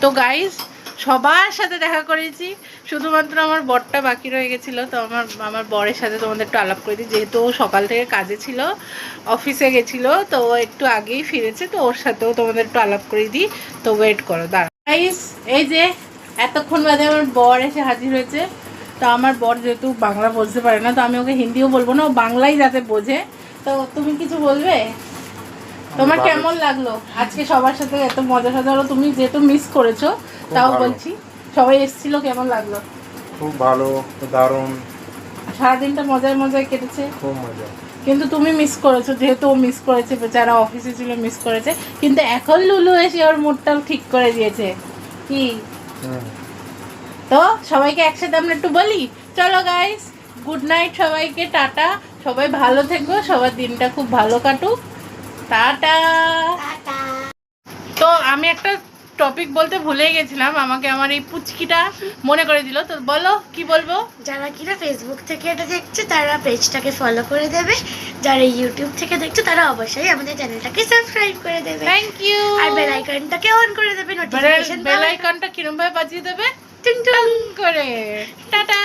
তো গাইস সবার সাথে দেখা করেছি, শুধুমাত্র আমার বরটা বাকি রয়ে গেছিলো। তো আমার বরের সাথে তোমাদের একটু আলাপ করে দিই, যেহেতু ও সকাল থেকে কাজে ছিল, অফিসে গেছিলো, তো ও একটু আগেই ফিরেছে। তো ওর সাথেও তোমাদের একটু আলাপ করে দিই। তো ওয়েট করো, দাঁড়া গাইস। এই যে এতক্ষণ বাদে আমার বর এসে হাজির হয়েছে। তো আমার বর যেহেতু বাংলা বলতে পারে না, তো আমি ওকে হিন্দিও বলবো না, ও বাংলাই যাতে বোঝে। তো তুমি কিছু বলবে? তোমার কেমন লাগলো আজকে সবার সাথে এত মজা সাজা হলো? তুমি যেহেতু মিস করেছো, তাও বলছি সবাই এসেছিল, কেমন লাগলো? খুব ভালো, দারুণ, সারাদিনটা মজায় মজায় কেটেছে, খুব মজা। কিন্তু তুমি মিস করেছো, যেহেতু ও মিস করেছে, যারা অফিসে ছিল মিস করেছে। কিন্তু এখন লুলু এসে ওর মুডটাও ঠিক করে দিয়েছে কি। তো সবাইকে একসাথে আমরা একটু বলি, চলো গাইস, গুড নাইট সবাইকে, টাটা। সবাই ভালো থেকো, সবার দিনটা খুব ভালো কাটুক, টাটা। তো আমি একটা টপিক বলতে ভুলে গেছিলাম, আমাকে আমার এই পুচকিটা মনে করে দিল। তো বলো, কি বলবো? যারা কিনা ফেসবুক থেকে এটা দেখছে তারা পেজটাকে ফলো করে দেবে, যারা ইউটিউব থেকে দেখছে তারা অবশ্যই আমাদের চ্যানেলটাকে সাবস্ক্রাইব করে দেবে। Thank you. আর বেল আইকনটাকে অন করে দেবে, নোটিফিকেশন বেল আইকনটা কিরম ভাবে বাজিয়ে দেবে? টুং টুং করে। টাটা।